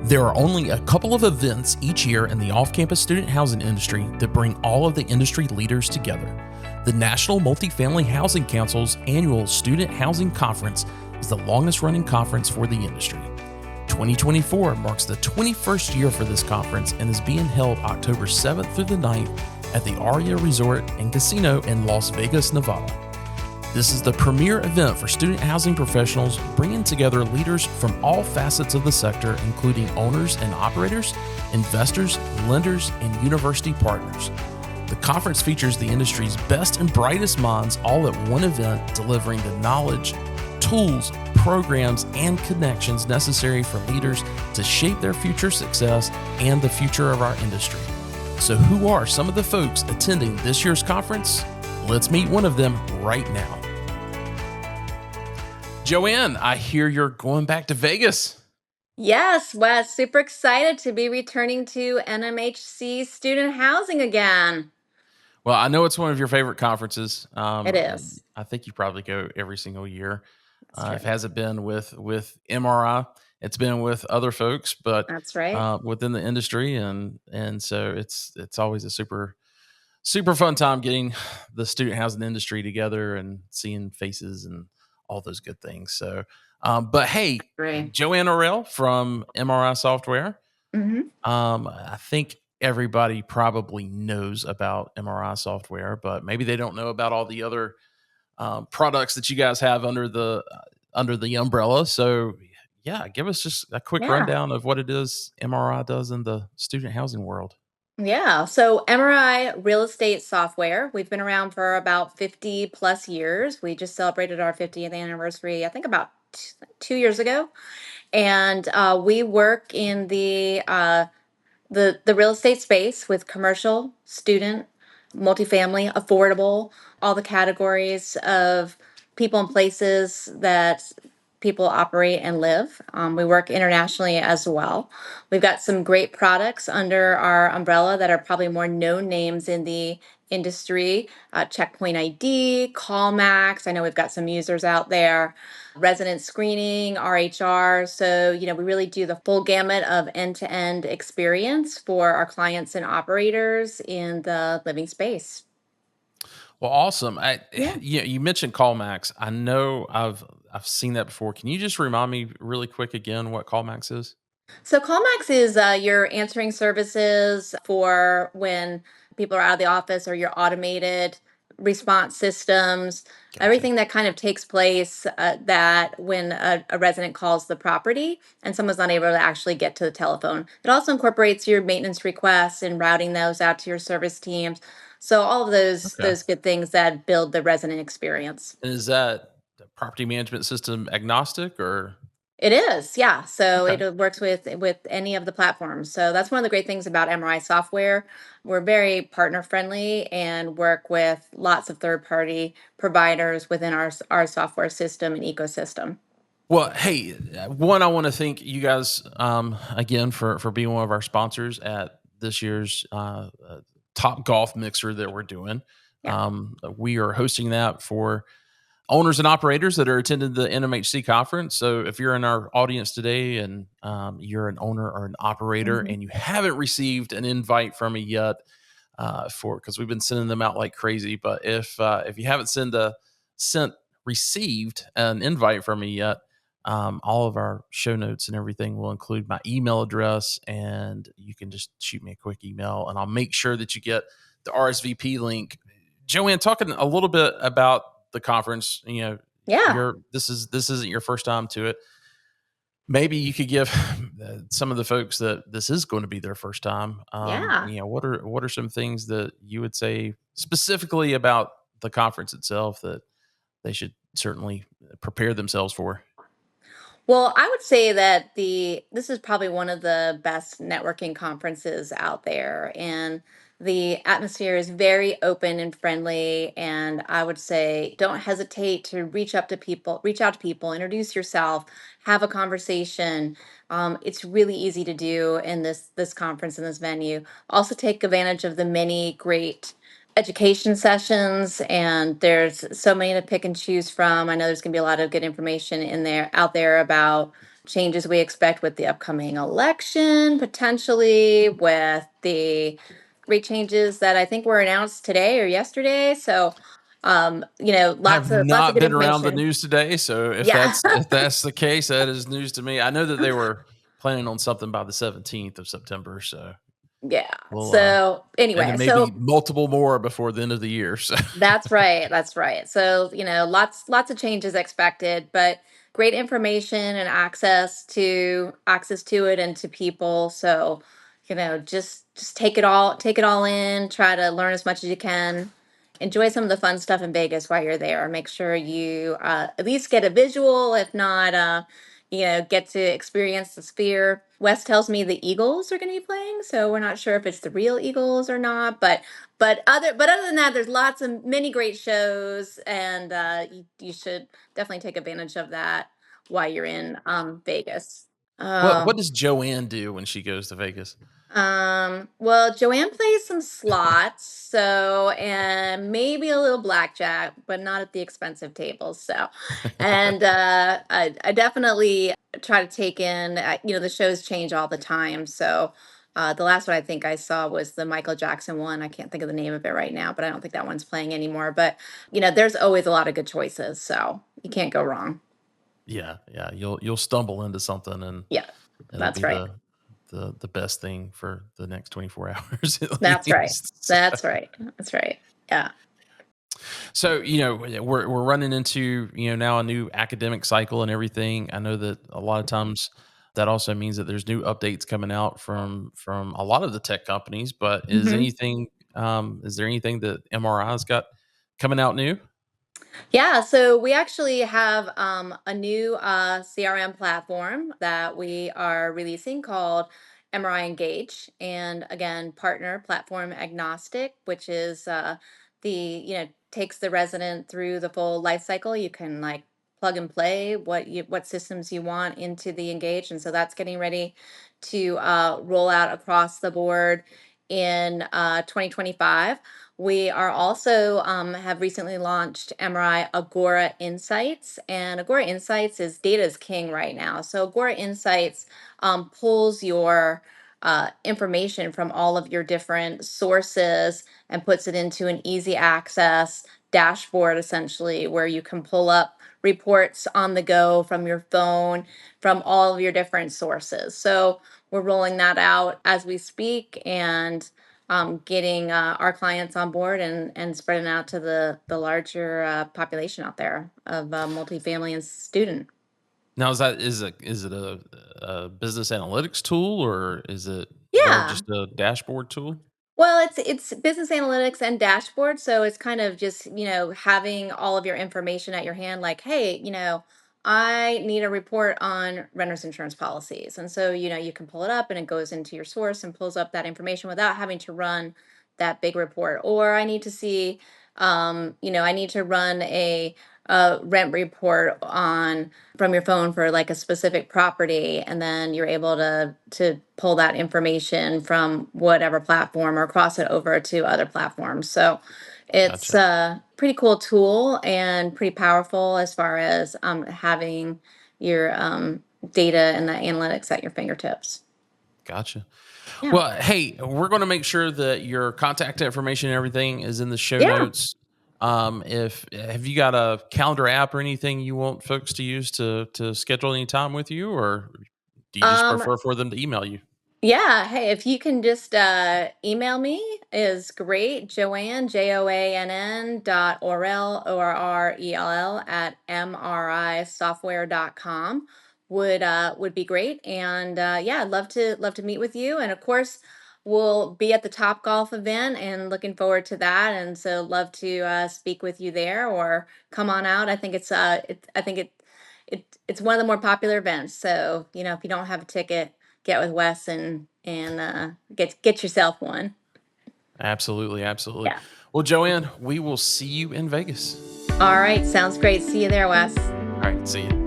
There are only a couple of events each year in the off campus student housing industry that bring all of the industry leaders together. The National Multifamily Housing Council's annual Student Housing Conference is the longest running conference for the industry. 2024 marks the 21st year for this conference and is being held October 7th through the 9th at the Aria Resort and Casino in Las Vegas, Nevada. This is the premier event for student housing professionals, bringing together leaders from all facets of the sector, including owners and operators, investors, lenders, and university partners. The conference features the industry's best and brightest minds all at one event, delivering the knowledge, tools, programs, and connections necessary for leaders to shape their future success and the future of our industry. So who are some of the folks attending this year's conference? Let's meet one of them right now. Joanne, I hear you're going back to Vegas. Yes, Wes, super excited to be returning to NMHC student housing again. Well, I know it's one of your favorite conferences. It is. I think you probably go every single year. That's If it true. hasn't been with MRI, it's been with other folks, but That's right. within the industry, and so it's always a super fun time getting the student housing industry together and seeing faces and all those good things. So, but hey, Great. Joanne Orell from MRI Software. hmm I think everybody probably knows about MRI software, but maybe they don't know about all the other products that you guys have under the umbrella. So, yeah, give us just a quick Yeah. rundown of what it is MRI does in the student housing world. Yeah. So MRI real estate software, we've been around for about 50 plus years. We just celebrated our 50th anniversary, I think about 2 years ago. And we work in the real estate space with commercial, student, multifamily, affordable, all the categories of people and places that people operate and live. We work internationally as well. We've got some great products under our umbrella that are probably more known names in the industry. Checkpoint ID, CallMax. I know we've got some users out there. Resident screening, RHR. So, we really do the full gamut of end to end experience for our clients and operators in the living space. Well, awesome. Yeah. You mentioned CallMax. I know I've seen that before. Can you just remind me really quick again what CallMax is? So CallMax is your answering services for when people are out of the office, or your automated response systems, Gotcha. everything that kind of takes place that when a resident calls the property and someone's not able to actually get to the telephone. It also incorporates your maintenance requests and routing those out to your service teams. So all of those Okay. those good things that build the resident experience. And is that the property management system agnostic or? It is, yeah. So Okay. it works with any of the platforms. So that's one of the great things about MRI software. We're very partner friendly and work with lots of third party providers within our software system and ecosystem. Well, hey, one, I want to thank you guys again for being one of our sponsors at this year's Top Golf Mixer that we're doing. Yeah. We are hosting that for owners and operators that are attending the NMHC conference. So if you're in our audience today and you're an owner or an operator hmm and you haven't received an invite from me yet, for because we've been sending them out like crazy, but if you haven't sent received an invite from me yet, all of our show notes and everything will include my email address, and you can just shoot me a quick email, and I'll make sure that you get the RSVP link. Joanne, talking a little bit about the conference, Yeah. this isn't your first time to it. Maybe you could give some of the folks that this is going to be their first time. Yeah. What are some things that you would say specifically about the conference itself that they should certainly prepare themselves for? Well, I would say that the this is probably one of the best networking conferences out there, and the atmosphere is very open and friendly. And I would say don't hesitate to reach out to people, introduce yourself, have a conversation. It's really easy to do in this conference in this venue. Also, take advantage of the many great education sessions, and there's so many to pick and choose from. I know there's going to be a lot of good information in there out there about changes we expect with the upcoming election, potentially with the rate changes that I think were announced today or yesterday. So, I've lots of not good been around the information. news today, so Yeah. if that's the case, that is news to me. I know that they were planning on something by the 17th of September, so Yeah. we'll So and anyway, then maybe so multiple more before the end of the year. So that's right. That's right. So, lots of changes expected, but great information and access to it and to people. So, just take it all in, try to learn as much as you can. Enjoy some of the fun stuff in Vegas while you're there. Make sure you at least get a visual, if not get to experience the sphere. Wes tells me the Eagles are going to be playing, so we're not sure if it's the real Eagles or not, but other than that, there's lots of many great shows, and you should definitely take advantage of that while you're in Vegas. what Oh, does Joanne do when she goes to Vegas? well, Joanne plays some slots, so and maybe a little blackjack, but not at the expensive tables. So, and I definitely try to take in. The shows change all the time, so. The last one I think I saw was the Michael Jackson one. I can't think of the name of it right now, but I don't think that one's playing anymore. But there's always a lot of good choices, so you can't go wrong. Yeah, yeah, you'll stumble into something, and Yeah, it'll that's be right. the best thing for the next 24 hours at That's right. least. That's right. That's right. Yeah. So, we're running into, now a new academic cycle and everything. I know that a lot of times that also means that there's new updates coming out from a lot of the tech companies, but is there anything that MRI's got coming out new? Yeah, so we actually have a new CRM platform that we are releasing called MRI Engage, and again, partner platform agnostic, which is takes the resident through the full life cycle. You can like plug and play what systems you want into the Engage, and so that's getting ready to roll out across the board in 2025. We are also have recently launched MRI Agora Insights, and Agora Insights is data is king right now. So Agora Insights pulls your information from all of your different sources and puts it into an easy access dashboard, essentially, where you can pull up reports on the go from your phone from all of your different sources. So we're rolling that out as we speak, and getting our clients on board and spreading out to the larger population out there of multifamily and student. Now, is it a business analytics tool, or is it more Yeah. just a dashboard tool? Well, it's business analytics and dashboard, so it's kind of just, having all of your information at your hand, like, hey, I need a report on renters insurance policies. And so, you can pull it up and it goes into your source and pulls up that information without having to run that big report. Or I need to see, I need to run a rent report on from your phone for like a specific property, and then you're able to pull that information from whatever platform or cross it over to other platforms. So it's Gotcha, a pretty cool tool and pretty powerful as far as having your data and the analytics at your fingertips. gotcha. Yeah. Well, hey, we're going to make sure that your contact information and everything is in the show Yeah. notes. If have you got a calendar app or anything you want folks to use to schedule any time with you, or do you just um prefer for them to email you? Yeah, hey, if you can just email me is great. Joanne, Joann dot Orrell, Orrell at mrisoftware.com would be great. And yeah, I'd love to meet with you. And of course, we'll be at the Top Golf event and looking forward to that. And so love to speak with you there or come on out. I think it's one of the more popular events. So, if you don't have a ticket, get with Wes and get yourself one. Absolutely, absolutely. Yeah. Well, Joanne, we will see you in Vegas. All right. Sounds great. See you there, Wes. All right, see you.